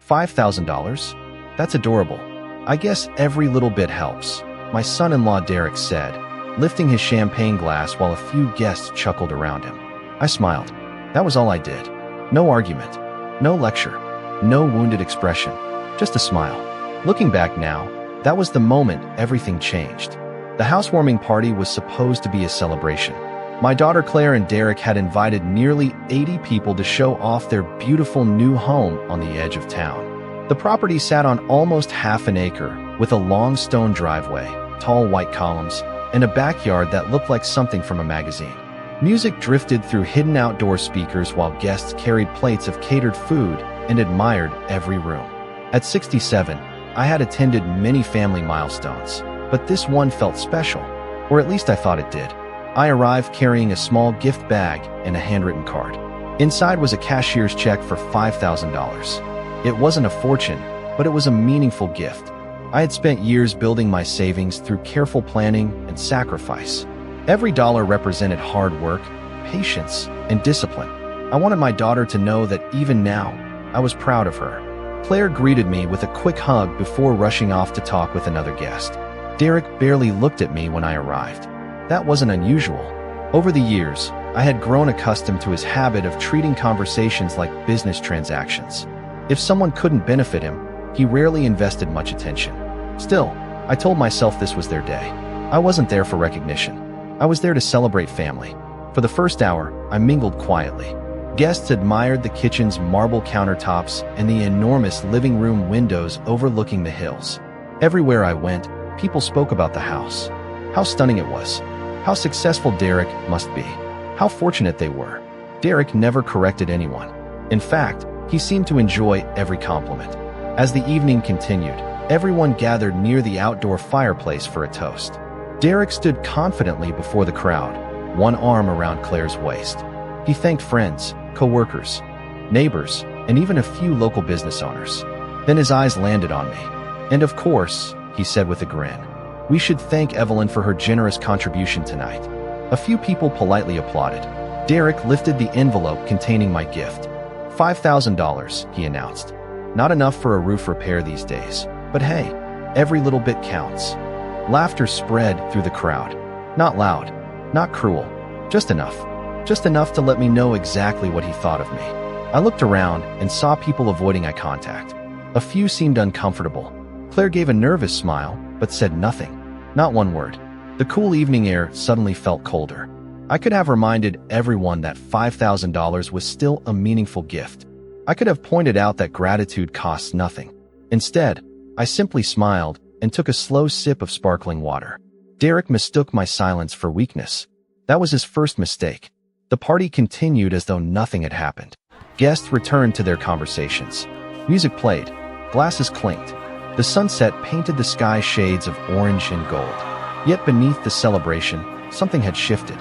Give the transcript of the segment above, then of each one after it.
$5,000? That's adorable. I guess every little bit helps, my son-in-law Derek said, lifting his champagne glass while a few guests chuckled around him. I smiled. That was all I did. No argument, no lecture, no wounded expression, just a smile. Looking back now, that was the moment everything changed. The housewarming party was supposed to be a celebration. My daughter Claire and Derek had invited nearly 80 people to show off their beautiful new home on the edge of town. The property sat on almost half an acre, with a long stone driveway, tall white columns, and a backyard that looked like something from a magazine. Music drifted through hidden outdoor speakers while guests carried plates of catered food and admired every room. At 67, I had attended many family milestones, but this one felt special, or at least I thought it did. I arrived carrying a small gift bag and a handwritten card. Inside was a cashier's check for $5,000. It wasn't a fortune, but it was a meaningful gift. I had spent years building my savings through careful planning and sacrifice. Every dollar represented hard work, patience, and discipline. I wanted my daughter to know that even now, I was proud of her. Claire greeted me with a quick hug before rushing off to talk with another guest. Derek barely looked at me when I arrived. That wasn't unusual. Over the years, I had grown accustomed to his habit of treating conversations like business transactions. If someone couldn't benefit him, he rarely invested much attention. Still, I told myself this was their day. I wasn't there for recognition. I was there to celebrate family. For the first hour, I mingled quietly. Guests admired the kitchen's marble countertops and the enormous living room windows overlooking the hills. Everywhere I went, people spoke about the house. How stunning it was. How successful Derek must be. How fortunate they were. Derek never corrected anyone. In fact, he seemed to enjoy every compliment. As the evening continued, everyone gathered near the outdoor fireplace for a toast. Derek stood confidently before the crowd, one arm around Claire's waist. He thanked friends, co-workers, neighbors, and even a few local business owners. Then his eyes landed on me. And of course, he said with a grin, we should thank Evelyn for her generous contribution tonight. A few people politely applauded. Derek lifted the envelope containing my gift. $5,000, he announced. Not enough for a roof repair these days. But hey, every little bit counts. Laughter spread through the crowd. Not loud, not cruel, just enough. Just enough to let me know exactly what he thought of me. I looked around and saw people avoiding eye contact. A few seemed uncomfortable. Claire gave a nervous smile, but said nothing. Not one word. The cool evening air suddenly felt colder. I could have reminded everyone that $5,000 was still a meaningful gift. I could have pointed out that gratitude costs nothing. Instead, I simply smiled and took a slow sip of sparkling water. Derek mistook my silence for weakness. That was his first mistake. The party continued as though nothing had happened. Guests returned to their conversations. Music played. Glasses clinked. The sunset painted the sky shades of orange and gold. Yet beneath the celebration, something had shifted.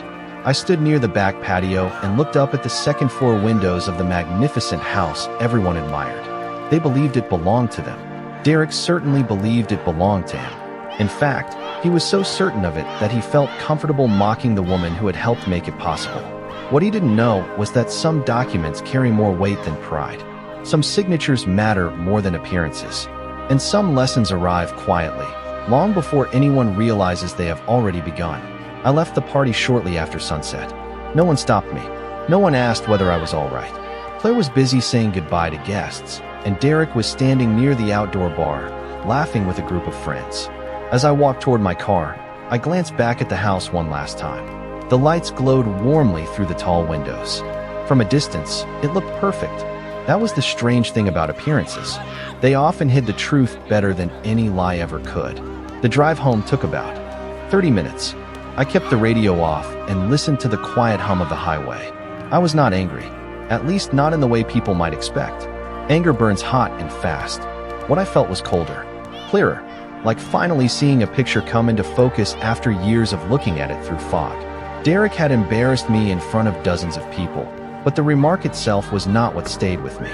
I stood near the back patio and looked up at the second-floor windows of the magnificent house everyone admired. They believed it belonged to them. Derek certainly believed it belonged to him. In fact, he was so certain of it that he felt comfortable mocking the woman who had helped make it possible. What he didn't know was that some documents carry more weight than pride. Some signatures matter more than appearances. And some lessons arrive quietly, long before anyone realizes they have already begun. I left the party shortly after sunset. No one stopped me. No one asked whether I was all right. Claire was busy saying goodbye to guests, and Derek was standing near the outdoor bar, laughing with a group of friends. As I walked toward my car, I glanced back at the house one last time. The lights glowed warmly through the tall windows. From a distance, it looked perfect. That was the strange thing about appearances. They often hid the truth better than any lie ever could. The drive home took about 30 minutes. I kept the radio off and listened to the quiet hum of the highway. I was not angry, at least not in the way people might expect. Anger burns hot and fast. What I felt was colder, clearer, like finally seeing a picture come into focus after years of looking at it through fog. Derek had embarrassed me in front of dozens of people, but the remark itself was not what stayed with me.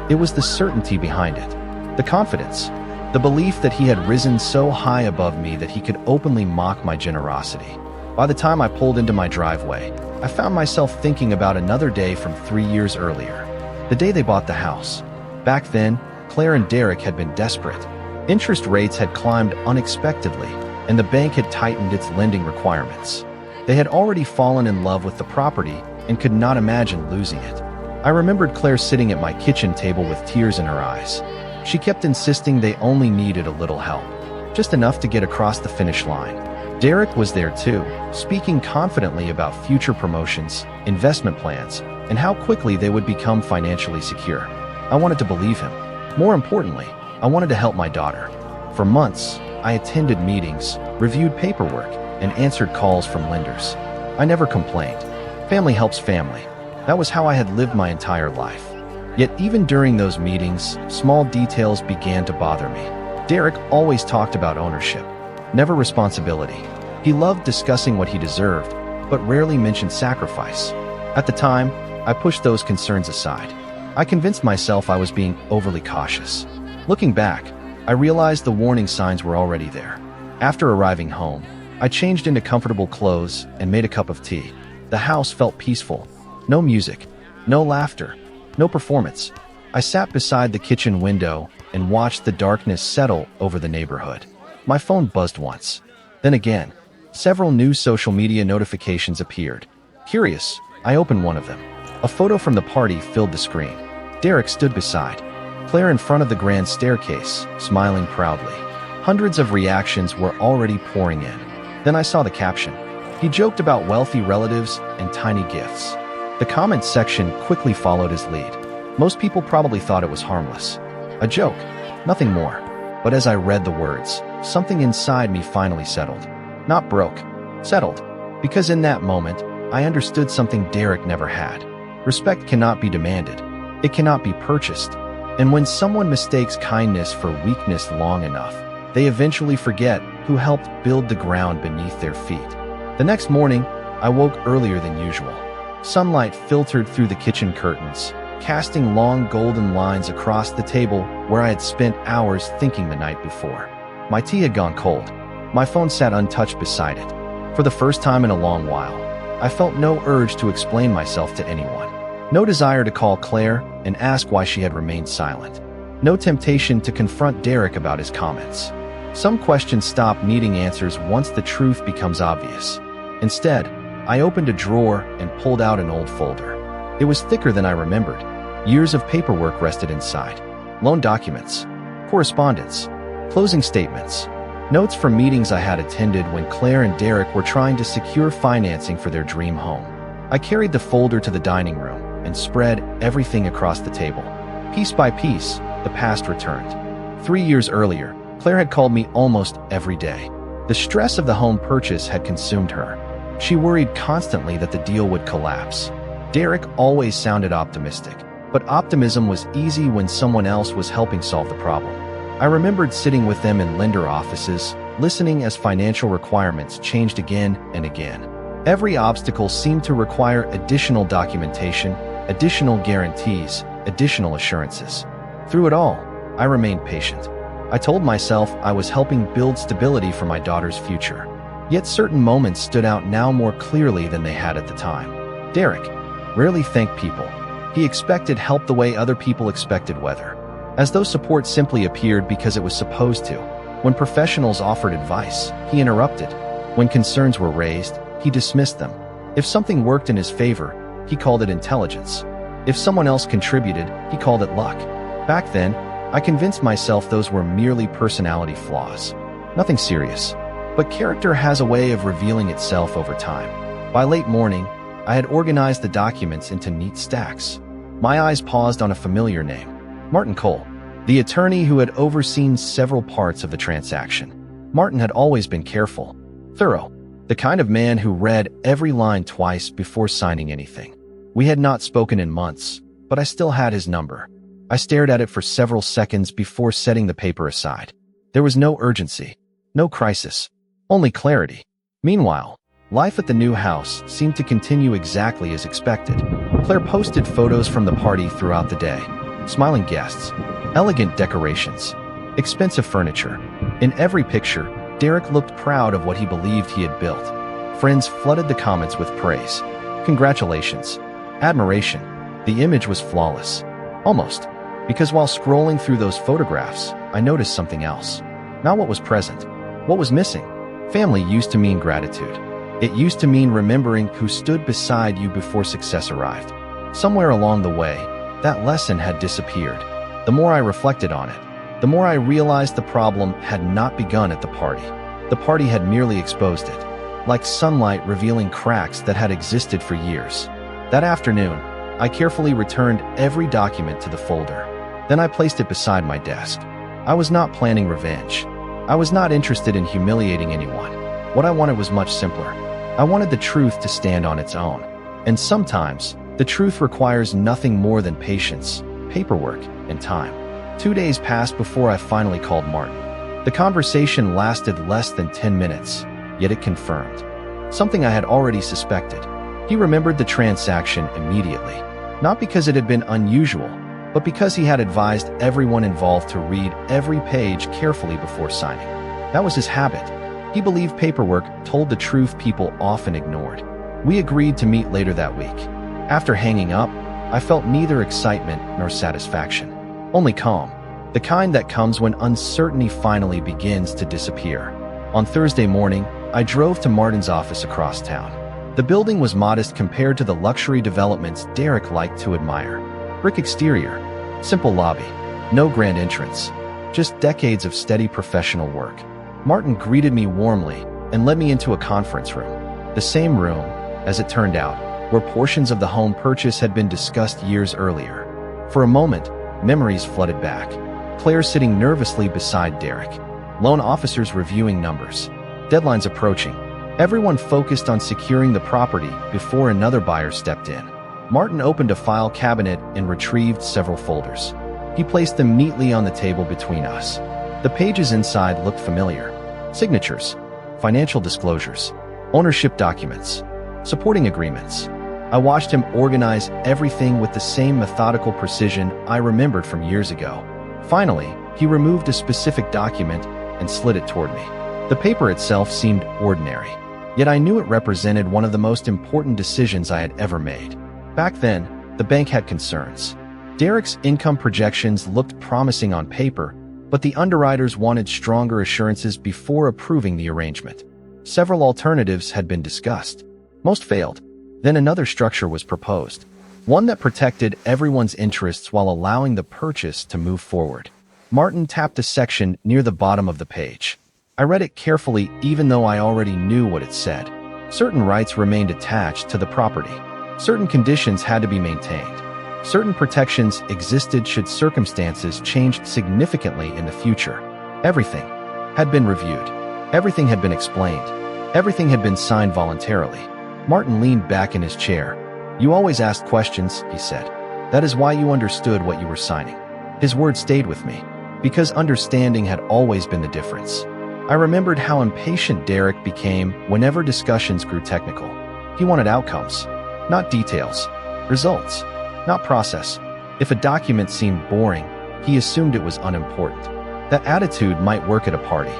It was the certainty behind it. The confidence, the belief that he had risen so high above me that he could openly mock my generosity. By the time I pulled into my driveway, I found myself thinking about another day from 3 years earlier, the day they bought the house. Back then, Claire and Derek had been desperate. Interest rates had climbed unexpectedly, and the bank had tightened its lending requirements. They had already fallen in love with the property and could not imagine losing it. I remembered Claire sitting at my kitchen table with tears in her eyes. She kept insisting they only needed a little help, just enough to get across the finish line. Derek was there too, speaking confidently about future promotions, investment plans, and how quickly they would become financially secure. I wanted to believe him. More importantly, I wanted to help my daughter. For months, I attended meetings, reviewed paperwork, and answered calls from lenders. I never complained. Family helps family. That was how I had lived my entire life. Yet even during those meetings, small details began to bother me. Derek always talked about ownership, never responsibility. He loved discussing what he deserved, but rarely mentioned sacrifice. At the time, I pushed those concerns aside. I convinced myself I was being overly cautious. Looking back, I realized the warning signs were already there. After arriving home, I changed into comfortable clothes and made a cup of tea. The house felt peaceful. No music, no laughter, no performance. I sat beside the kitchen window and watched the darkness settle over the neighborhood. My phone buzzed once. Then again, several new social media notifications appeared. Curious, I opened one of them. A photo from the party filled the screen. Derek stood beside Claire in front of the grand staircase, smiling proudly. Hundreds of reactions were already pouring in. Then I saw the caption. He joked about wealthy relatives and tiny gifts. The comments section quickly followed his lead. Most people probably thought it was harmless. A joke, nothing more. But as I read the words, something inside me finally settled. Not broke, settled. Because in that moment, I understood something Derek never had. Respect cannot be demanded. It cannot be purchased. And when someone mistakes kindness for weakness long enough, they eventually forget who helped build the ground beneath their feet. The next morning, I woke earlier than usual. Sunlight filtered through the kitchen curtains, casting long golden lines across the table where I had spent hours thinking the night before. My tea had gone cold. My phone sat untouched beside it. For the first time in a long while, I felt no urge to explain myself to anyone. No desire to call Claire and ask why she had remained silent. No temptation to confront Derek about his comments. Some questions stop needing answers once the truth becomes obvious. Instead, I opened a drawer and pulled out an old folder. It was thicker than I remembered. Years of paperwork rested inside. Loan documents, correspondence, closing statements, notes from meetings I had attended when Claire and Derek were trying to secure financing for their dream home. I carried the folder to the dining room and spread everything across the table. Piece by piece, the past returned. 3 years earlier, Claire had called me almost every day. The stress of the home purchase had consumed her. She worried constantly that the deal would collapse. Derek always sounded optimistic, but optimism was easy when someone else was helping solve the problem. I remembered sitting with them in lender offices, listening as financial requirements changed again and again. Every obstacle seemed to require additional documentation, additional guarantees, additional assurances. Through it all, I remained patient. I told myself I was helping build stability for my daughter's future. Yet certain moments stood out now more clearly than they had at the time. Derek rarely thanked people. He expected help the way other people expected weather, as though support simply appeared because it was supposed to. When professionals offered advice, he interrupted. When concerns were raised, he dismissed them. If something worked in his favor, he called it intelligence. If someone else contributed, he called it luck. Back then, I convinced myself those were merely personality flaws. Nothing serious. But character has a way of revealing itself over time. By late morning, I had organized the documents into neat stacks. My eyes paused on a familiar name, Martin Cole, the attorney who had overseen several parts of the transaction. Martin had always been careful, thorough, the kind of man who read every line twice before signing anything. We had not spoken in months, but I still had his number. I stared at it for several seconds before setting the paper aside. There was no urgency, no crisis, only clarity. Meanwhile, life at the new house seemed to continue exactly as expected. Claire posted photos from the party throughout the day. Smiling guests, elegant decorations, expensive furniture. In every picture, Derek looked proud of what he believed he had built. Friends flooded the comments with praise. Congratulations. Admiration. The image was flawless. Almost. Because while scrolling through those photographs, I noticed something else. Not what was present. What was missing? Family used to mean gratitude. It used to mean remembering who stood beside you before success arrived. Somewhere along the way, that lesson had disappeared. The more I reflected on it, the more I realized the problem had not begun at the party. The party had merely exposed it, like sunlight revealing cracks that had existed for years. That afternoon, I carefully returned every document to the folder. Then I placed it beside my desk. I was not planning revenge. I was not interested in humiliating anyone. What I wanted was much simpler. I wanted the truth to stand on its own. And sometimes, the truth requires nothing more than patience, paperwork, and time. 2 days passed before I finally called Martin. The conversation lasted less than 10 minutes, yet it confirmed something I had already suspected. He remembered the transaction immediately, not because it had been unusual, but because he had advised everyone involved to read every page carefully before signing. That was his habit. He believed paperwork told the truth people often ignored. We agreed to meet later that week. After hanging up, I felt neither excitement nor satisfaction, only calm, the kind that comes when uncertainty finally begins to disappear. On Thursday morning, I drove to Martin's office across town. The building was modest compared to the luxury developments Derek liked to admire. Brick exterior, simple lobby, no grand entrance, just decades of steady professional work. Martin greeted me warmly and led me into a conference room. The same room, as it turned out, where portions of the home purchase had been discussed years earlier. For a moment, memories flooded back. Claire sitting nervously beside Derek. Loan officers reviewing numbers. Deadlines approaching. Everyone focused on securing the property before another buyer stepped in. Martin opened a file cabinet and retrieved several folders. He placed them neatly on the table between us. The pages inside looked familiar. Signatures, financial disclosures, ownership documents, supporting agreements. I watched him organize everything with the same methodical precision I remembered from years ago. Finally, he removed a specific document and slid it toward me. The paper itself seemed ordinary, yet I knew it represented one of the most important decisions I had ever made. Back then, the bank had concerns. Derek's income projections looked promising on paper, but the underwriters wanted stronger assurances before approving the arrangement. Several alternatives had been discussed. Most failed. Then another structure was proposed, one that protected everyone's interests while allowing the purchase to move forward. Martin tapped a section near the bottom of the page. I read it carefully even though I already knew what it said. Certain rights remained attached to the property. Certain conditions had to be maintained. Certain protections existed should circumstances change significantly in the future. Everything had been reviewed. Everything had been explained. Everything had been signed voluntarily. Martin leaned back in his chair. "You always asked questions," he said. "That is why you understood what you were signing." His words stayed with me, because understanding had always been the difference. I remembered how impatient Derek became whenever discussions grew technical. He wanted outcomes, not details. Results, not process. If a document seemed boring, he assumed it was unimportant. That attitude might work at a party.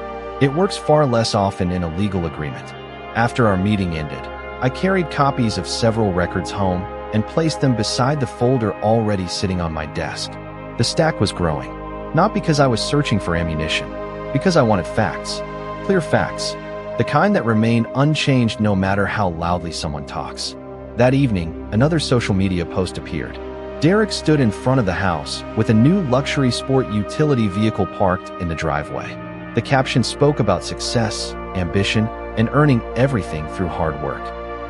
It works far less often in a legal agreement. After our meeting ended, I carried copies of several records home and placed them beside the folder already sitting on my desk. The stack was growing, not because I was searching for ammunition, because I wanted facts, clear facts, the kind that remain unchanged no matter how loudly someone talks. That evening, another social media post appeared. Derek stood in front of the house with a new luxury sport utility vehicle parked in the driveway. The caption spoke about success, ambition, and earning everything through hard work.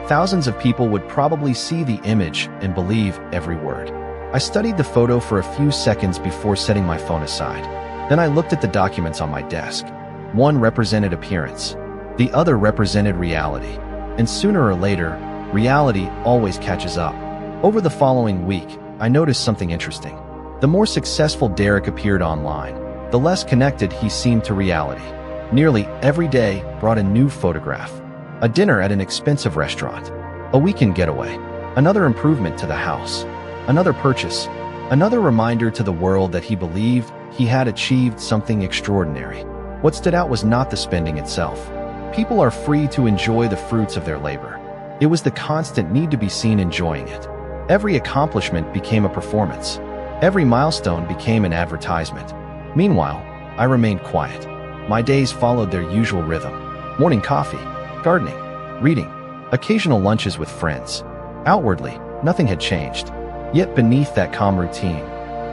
Thousands of people would probably see the image and believe every word. I studied the photo for a few seconds before setting my phone aside. Then I looked at the documents on my desk. One represented appearance. The other represented reality. And sooner or later, reality always catches up. Over the following week, I noticed something interesting. The more successful Derek appeared online, the less connected he seemed to reality. Nearly every day brought a new photograph. A dinner at an expensive restaurant. A weekend getaway. Another improvement to the house. Another purchase. Another reminder to the world that he believed he had achieved something extraordinary. What stood out was not the spending itself. People are free to enjoy the fruits of their labor. It was the constant need to be seen enjoying it. Every accomplishment became a performance. Every milestone became an advertisement. Meanwhile, I remained quiet. My days followed their usual rhythm. Morning coffee, gardening, reading, occasional lunches with friends. Outwardly, nothing had changed. Yet beneath that calm routine,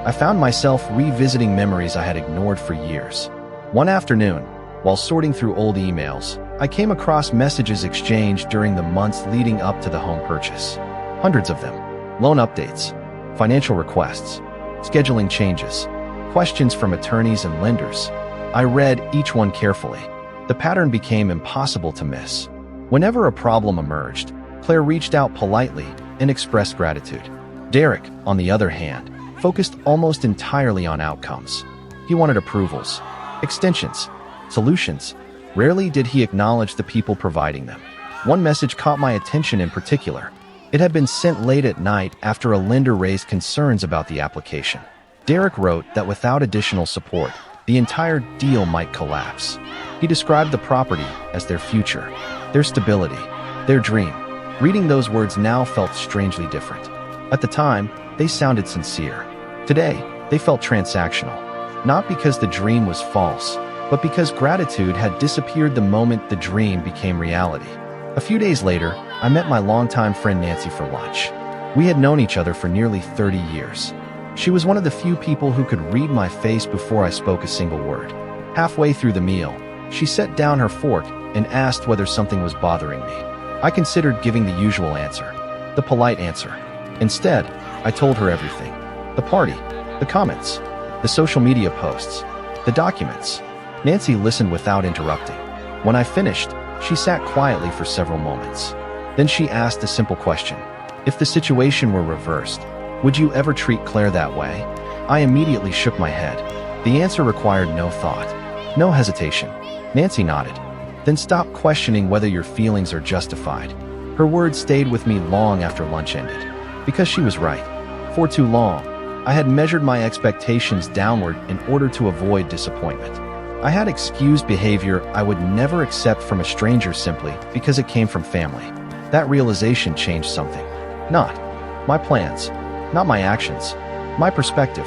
I found myself revisiting memories I had ignored for years. One afternoon, while sorting through old emails, I came across messages exchanged during the months leading up to the home purchase. Hundreds of them. Loan updates, financial requests, scheduling changes, questions from attorneys and lenders. I read each one carefully. The pattern became impossible to miss. Whenever a problem emerged, Claire reached out politely and expressed gratitude. Derek, on the other hand, focused almost entirely on outcomes. He wanted approvals, extensions, solutions. Rarely did he acknowledge the people providing them. One message caught my attention in particular. It had been sent late at night after a lender raised concerns about the application. Derek wrote that without additional support, the entire deal might collapse. He described the property as their future, their stability, their dream. Reading those words now felt strangely different. At the time, they sounded sincere. Today, they felt transactional. Not because the dream was false, but because gratitude had disappeared the moment the dream became reality. A few days later, I met my longtime friend Nancy for lunch. We had known each other for nearly 30 years. She was one of the few people who could read my face before I spoke a single word. Halfway through the meal, she set down her fork and asked whether something was bothering me. I considered giving the usual answer, the polite answer. Instead, I told her everything. The party, the comments, the social media posts, the documents. Nancy listened without interrupting. When I finished, she sat quietly for several moments. Then she asked a simple question. If the situation were reversed, would you ever treat Claire that way? I immediately shook my head. The answer required no thought, no hesitation. Nancy nodded. Then stop questioning whether your feelings are justified. Her words stayed with me long after lunch ended. Because she was right. For too long, I had measured my expectations downward in order to avoid disappointment. I had excused behavior I would never accept from a stranger simply because it came from family. That realization changed something. Not my plans, not my actions, my perspective.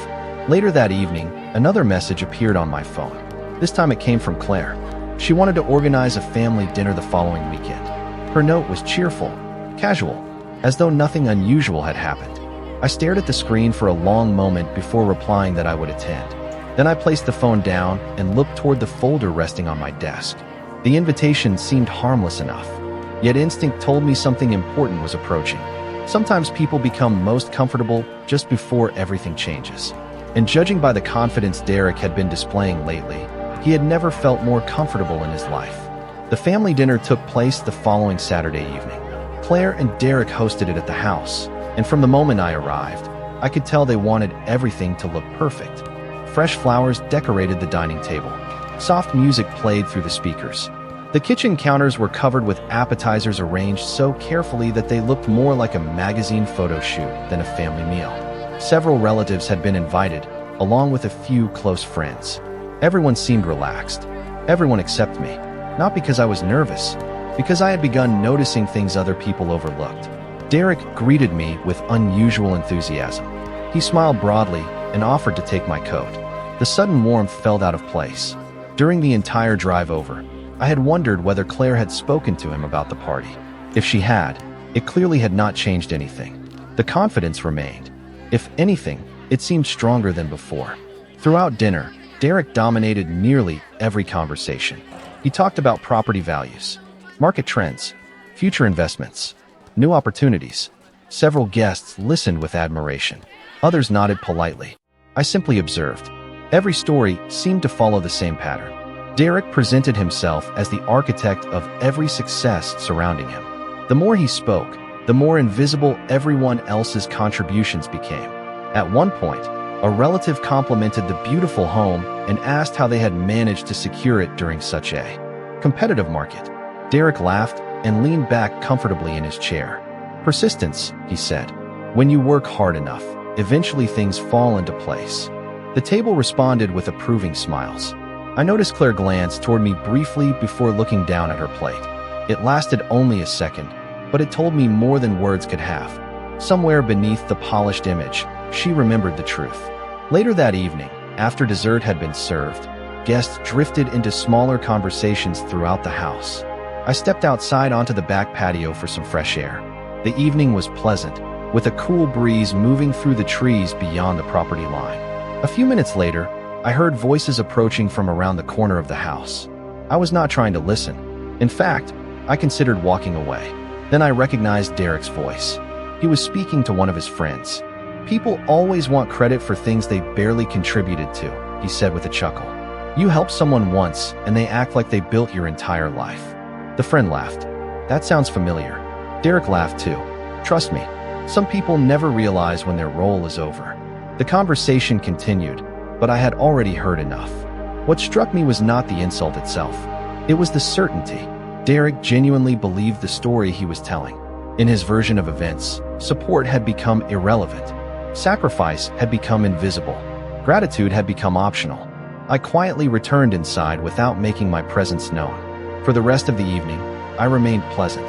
Later that evening, another message appeared on my phone. This time it came from Claire. She wanted to organize a family dinner the following weekend. Her note was cheerful, casual, as though nothing unusual had happened. I stared at the screen for a long moment before replying that I would attend. Then I placed the phone down and looked toward the folder resting on my desk. The invitation seemed harmless enough, yet instinct told me something important was approaching. Sometimes people become most comfortable just before everything changes. And judging by the confidence Derek had been displaying lately, he had never felt more comfortable in his life. The family dinner took place the following Saturday evening. Claire and Derek hosted it at the house, and from the moment I arrived, I could tell they wanted everything to look perfect. Fresh flowers decorated the dining table. Soft music played through the speakers. The kitchen counters were covered with appetizers arranged so carefully that they looked more like a magazine photo shoot than a family meal. Several relatives had been invited, along with a few close friends. Everyone seemed relaxed. Everyone except me. Not because I was nervous, because I had begun noticing things other people overlooked. Derek greeted me with unusual enthusiasm. He smiled broadly and offered to take my coat. The sudden warmth felt out of place. During the entire drive over, I had wondered whether Claire had spoken to him about the party. If she had, it clearly had not changed anything. The confidence remained. If anything, it seemed stronger than before. Throughout dinner, Derek dominated nearly every conversation. He talked about property values, market trends, future investments, new opportunities. Several guests listened with admiration. Others nodded politely. I simply observed. Every story seemed to follow the same pattern. Derek presented himself as the architect of every success surrounding him. The more he spoke, the more invisible everyone else's contributions became. At one point, a relative complimented the beautiful home and asked how they had managed to secure it during such a competitive market. Derek laughed and leaned back comfortably in his chair. Persistence, he said. When you work hard enough, eventually things fall into place. The table responded with approving smiles. I noticed Claire glance toward me briefly before looking down at her plate. It lasted only a second, but it told me more than words could have. Somewhere beneath the polished image, she remembered the truth. Later that evening, after dessert had been served, guests drifted into smaller conversations throughout the house. I stepped outside onto the back patio for some fresh air. The evening was pleasant, with a cool breeze moving through the trees beyond the property line. A few minutes later, I heard voices approaching from around the corner of the house. I was not trying to listen. In fact, I considered walking away. Then I recognized Derek's voice. He was speaking to one of his friends. "People always want credit for things they barely contributed to," he said with a chuckle. "You help someone once, and they act like they built your entire life." The friend laughed. "That sounds familiar." Derek laughed too. "Trust me, some people never realize when their role is over." The conversation continued, but I had already heard enough. What struck me was not the insult itself. It was the certainty. Derek genuinely believed the story he was telling. In his version of events, support had become irrelevant. Sacrifice had become invisible. Gratitude had become optional. I quietly returned inside without making my presence known. For the rest of the evening, I remained pleasant,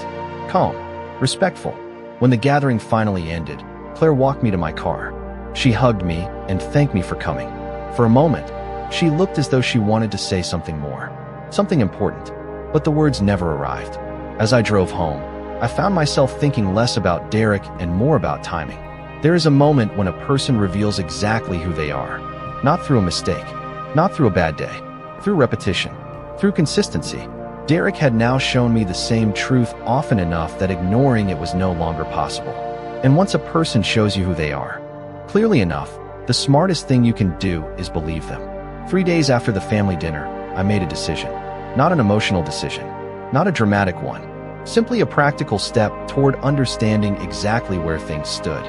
calm, respectful. When the gathering finally ended, Claire walked me to my car. She hugged me and thanked me for coming. For a moment, she looked as though she wanted to say something more, something important, but the words never arrived. As I drove home, I found myself thinking less about Derek and more about timing. There is a moment when a person reveals exactly who they are, not through a mistake, not through a bad day, through repetition, through consistency. Derek had now shown me the same truth often enough that ignoring it was no longer possible. And once a person shows you who they are, clearly enough, the smartest thing you can do is believe them. 3 days after the family dinner, I made a decision. Not an emotional decision, not a dramatic one, simply a practical step toward understanding exactly where things stood.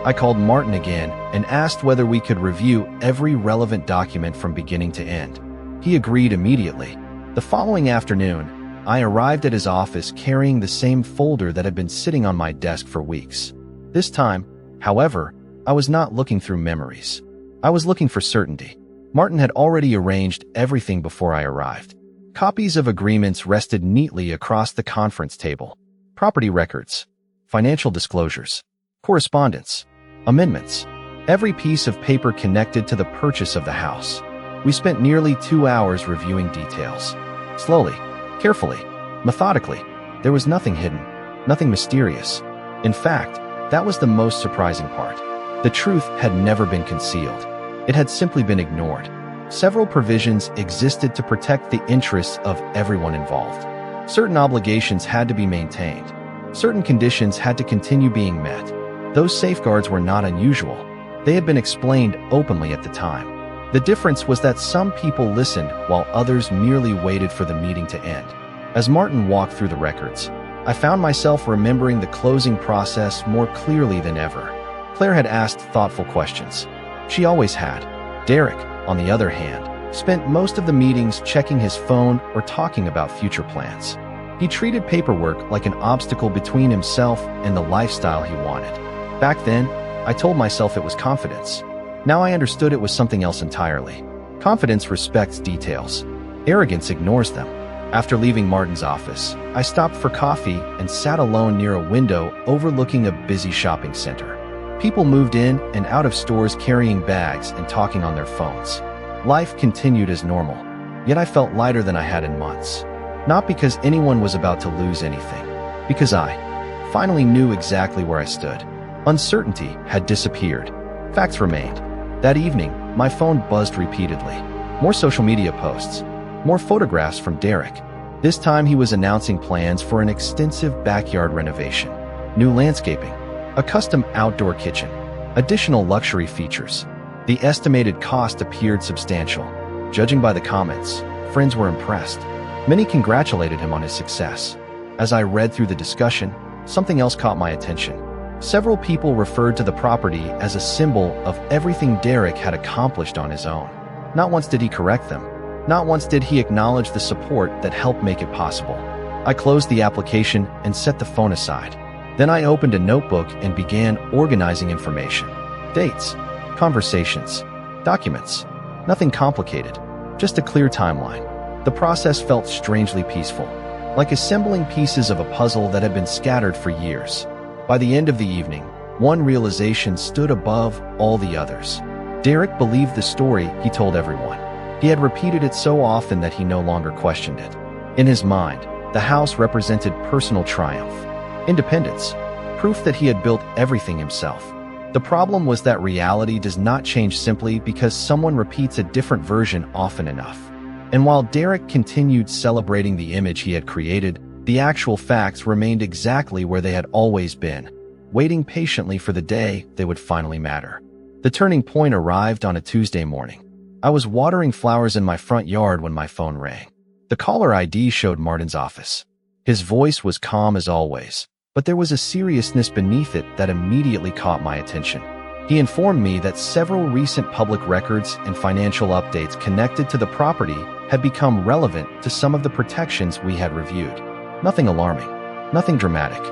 I called Martin again and asked whether we could review every relevant document from beginning to end. He agreed immediately. The following afternoon, I arrived at his office carrying the same folder that had been sitting on my desk for weeks. This time, however, I was not looking through memories. I was looking for certainty. Martin had already arranged everything before I arrived. Copies of agreements rested neatly across the conference table. Property records, financial disclosures, correspondence, amendments, every piece of paper connected to the purchase of the house. We spent nearly 2 hours reviewing details. Slowly, carefully, methodically. There was nothing hidden, nothing mysterious. In fact, that was the most surprising part. The truth had never been concealed. It had simply been ignored. Several provisions existed to protect the interests of everyone involved. Certain obligations had to be maintained. Certain conditions had to continue being met. Those safeguards were not unusual. They had been explained openly at the time. The difference was that some people listened while others merely waited for the meeting to end. As Martin walked through the records, I found myself remembering the closing process more clearly than ever. Claire had asked thoughtful questions. She always had. Derek, on the other hand, spent most of the meetings checking his phone or talking about future plans. He treated paperwork like an obstacle between himself and the lifestyle he wanted. Back then, I told myself it was confidence. Now I understood it was something else entirely. Confidence respects details. Arrogance ignores them. After leaving Martin's office, I stopped for coffee and sat alone near a window overlooking a busy shopping center. People moved in and out of stores carrying bags and talking on their phones. Life continued as normal, yet I felt lighter than I had in months. Not because anyone was about to lose anything, because I finally knew exactly where I stood. Uncertainty had disappeared. Facts remained. That evening, my phone buzzed repeatedly. More social media posts, more photographs from Derek. This time he was announcing plans for an extensive backyard renovation, new landscaping, a custom outdoor kitchen, additional luxury features. The estimated cost appeared substantial. Judging by the comments, friends were impressed. Many congratulated him on his success. As I read through the discussion, something else caught my attention. Several people referred to the property as a symbol of everything Derek had accomplished on his own. Not once did he correct them. Not once did he acknowledge the support that helped make it possible. I closed the application and set the phone aside. Then I opened a notebook and began organizing information. Dates, conversations, documents. Nothing complicated, just a clear timeline. The process felt strangely peaceful, like assembling pieces of a puzzle that had been scattered for years. By the end of the evening, one realization stood above all the others. Derek believed the story he told everyone. He had repeated it so often that he no longer questioned it. In his mind, the house represented personal triumph, independence, proof that he had built everything himself. The problem was that reality does not change simply because someone repeats a different version often enough. And while Derek continued celebrating the image he had created, the actual facts remained exactly where they had always been, waiting patiently for the day they would finally matter. The turning point arrived on a Tuesday morning. I was watering flowers in my front yard when my phone rang. The caller ID showed Martin's office. His voice was calm as always, but there was a seriousness beneath it that immediately caught my attention. He informed me that several recent public records and financial updates connected to the property had become relevant to some of the protections we had reviewed. Nothing alarming, nothing dramatic,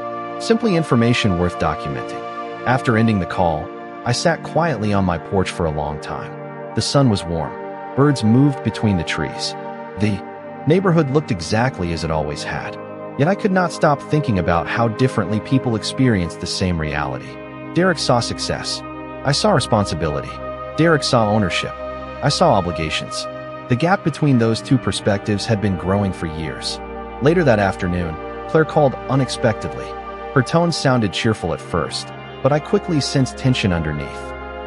simply information worth documenting. After ending the call, I sat quietly on my porch for a long time. The sun was warm. Birds moved between the trees. The neighborhood looked exactly as it always had. Yet I could not stop thinking about how differently people experienced the same reality. Derek saw success. I saw responsibility. Derek saw ownership. I saw obligations. The gap between those two perspectives had been growing for years. Later that afternoon, Claire called unexpectedly. Her tone sounded cheerful at first, but I quickly sensed tension underneath.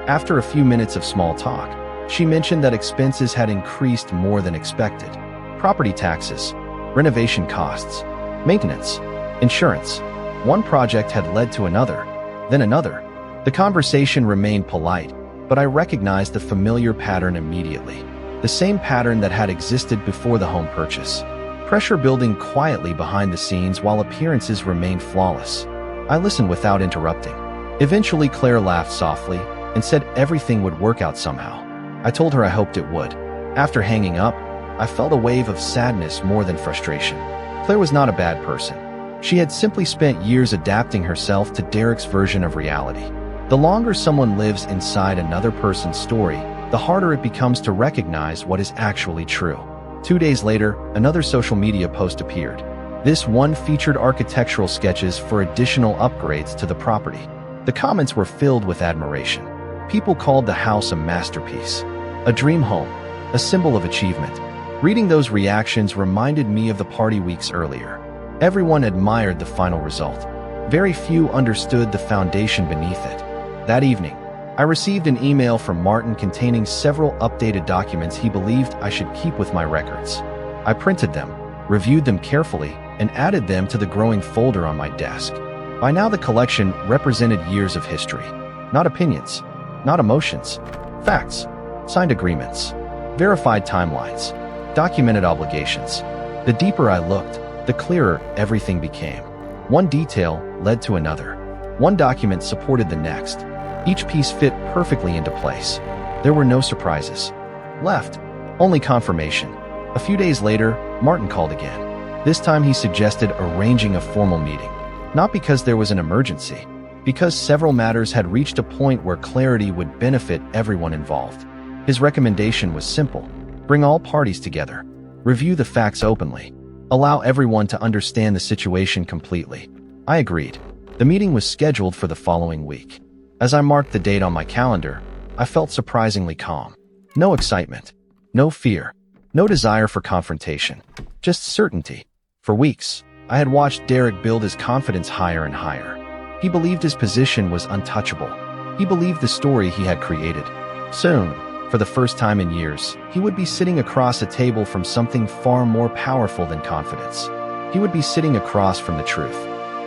After a few minutes of small talk, she mentioned that expenses had increased more than expected. Property taxes, renovation costs, maintenance, insurance. One project had led to another, then another. The conversation remained polite, but I recognized the familiar pattern immediately. The same pattern that had existed before the home purchase. Pressure building quietly behind the scenes while appearances remained flawless. I listened without interrupting. Eventually, Claire laughed softly and said everything would work out somehow. I told her I hoped it would. After hanging up, I felt a wave of sadness more than frustration. Claire was not a bad person. She had simply spent years adapting herself to Derek's version of reality. The longer someone lives inside another person's story, the harder it becomes to recognize what is actually true. 2 days later, another social media post appeared. This one featured architectural sketches for additional upgrades to the property. The comments were filled with admiration. People called the house a masterpiece, a dream home, a symbol of achievement. Reading those reactions reminded me of the party weeks earlier. Everyone admired the final result. Very few understood the foundation beneath it. That evening, I received an email from Martin containing several updated documents he believed I should keep with my records. I printed them, reviewed them carefully, and added them to the growing folder on my desk. By now, the collection represented years of history. Not opinions, not emotions, facts, signed agreements, verified timelines, documented obligations. The deeper I looked, the clearer everything became. One detail led to another. One document supported the next. Each piece fit perfectly into place. There were no surprises left, only confirmation. A few days later, Martin called again. This time he suggested arranging a formal meeting. Not because there was an emergency, because several matters had reached a point where clarity would benefit everyone involved. His recommendation was simple. Bring all parties together. Review the facts openly. Allow everyone to understand the situation completely. I agreed. The meeting was scheduled for the following week. As I marked the date on my calendar, I felt surprisingly calm. No excitement, no fear, no desire for confrontation, just certainty. For weeks, I had watched Derek build his confidence higher and higher. He believed his position was untouchable. He believed the story he had created. Soon, for the first time in years, he would be sitting across a table from something far more powerful than confidence. He would be sitting across from the truth.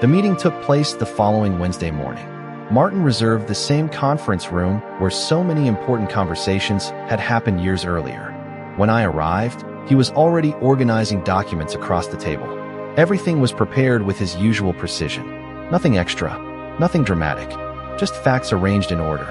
The meeting took place the following Wednesday morning. Martin reserved the same conference room where so many important conversations had happened years earlier. When I arrived, he was already organizing documents across the table. Everything was prepared with his usual precision. Nothing extra, nothing dramatic, just facts arranged in order.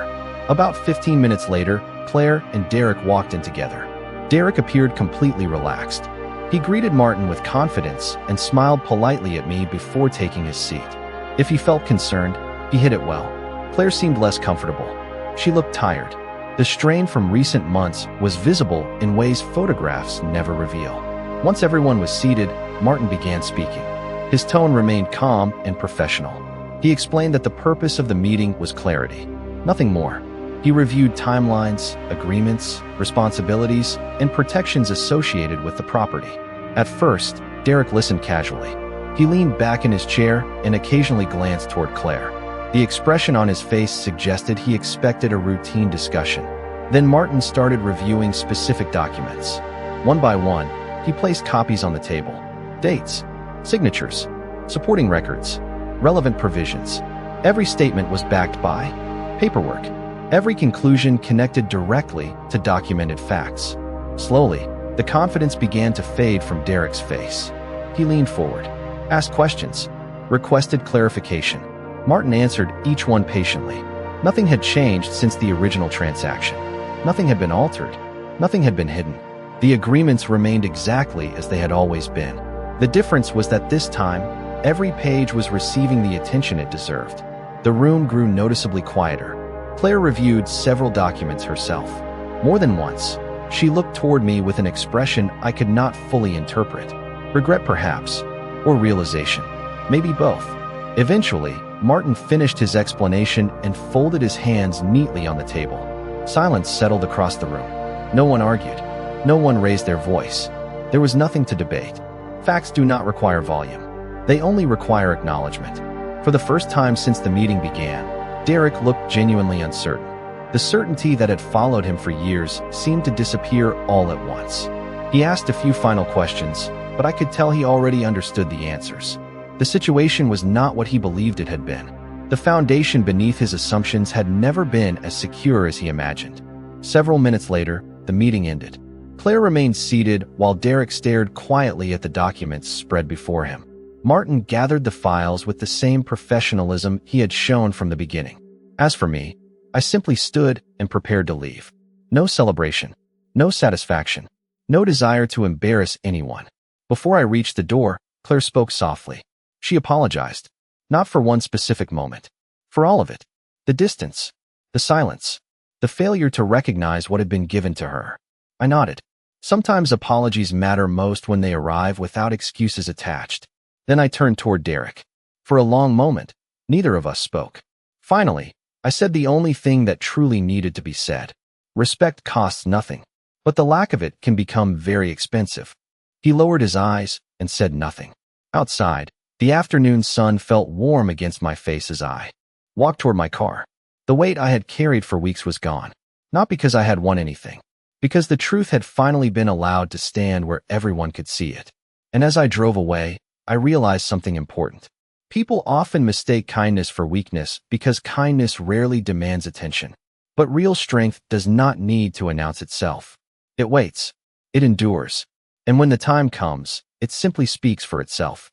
About 15 minutes later, Claire and Derek walked in together. Derek appeared completely relaxed. He greeted Martin with confidence and smiled politely at me before taking his seat. If he felt concerned, he hid it well. Claire seemed less comfortable. She looked tired. The strain from recent months was visible in ways photographs never reveal. Once everyone was seated, Martin began speaking. His tone remained calm and professional. He explained that the purpose of the meeting was clarity. Nothing more. He reviewed timelines, agreements, responsibilities, and protections associated with the property. At first, Derek listened casually. He leaned back in his chair and occasionally glanced toward Claire. The expression on his face suggested he expected a routine discussion. Then Martin started reviewing specific documents. One by one, he placed copies on the table. Dates, signatures, supporting records, relevant provisions. Every statement was backed by paperwork. Every conclusion connected directly to documented facts. Slowly, the confidence began to fade from Derek's face. He leaned forward, asked questions, requested clarification. Martin answered each one patiently. Nothing had changed since the original transaction. Nothing had been altered. Nothing had been hidden. The agreements remained exactly as they had always been. The difference was that this time, every page was receiving the attention it deserved. The room grew noticeably quieter. Claire reviewed several documents herself. More than once, she looked toward me with an expression I could not fully interpret. Regret perhaps, or realization. Maybe both. Eventually, Martin finished his explanation and folded his hands neatly on the table. Silence settled across the room. No one argued. No one raised their voice. There was nothing to debate. Facts do not require volume. They only require acknowledgement. For the first time since the meeting began, Derek looked genuinely uncertain. The certainty that had followed him for years seemed to disappear all at once. He asked a few final questions, but I could tell he already understood the answers. The situation was not what he believed it had been. The foundation beneath his assumptions had never been as secure as he imagined. Several minutes later, the meeting ended. Claire remained seated while Derek stared quietly at the documents spread before him. Martin gathered the files with the same professionalism he had shown from the beginning. As for me, I simply stood and prepared to leave. No celebration, no satisfaction, no desire to embarrass anyone. Before I reached the door, Claire spoke softly. She apologized, not for one specific moment, for all of it. The distance, the silence, the failure to recognize what had been given to her. I nodded. Sometimes apologies matter most when they arrive without excuses attached. Then I turned toward Derek. For a long moment, neither of us spoke. Finally, I said the only thing that truly needed to be said. Respect costs nothing, but the lack of it can become very expensive. He lowered his eyes and said nothing. Outside, the afternoon sun felt warm against my face as I walked toward my car. The weight I had carried for weeks was gone. Not because I had won anything, because the truth had finally been allowed to stand where everyone could see it. And as I drove away, I realized something important. People often mistake kindness for weakness because kindness rarely demands attention. But real strength does not need to announce itself. It waits. It endures. And when the time comes, it simply speaks for itself.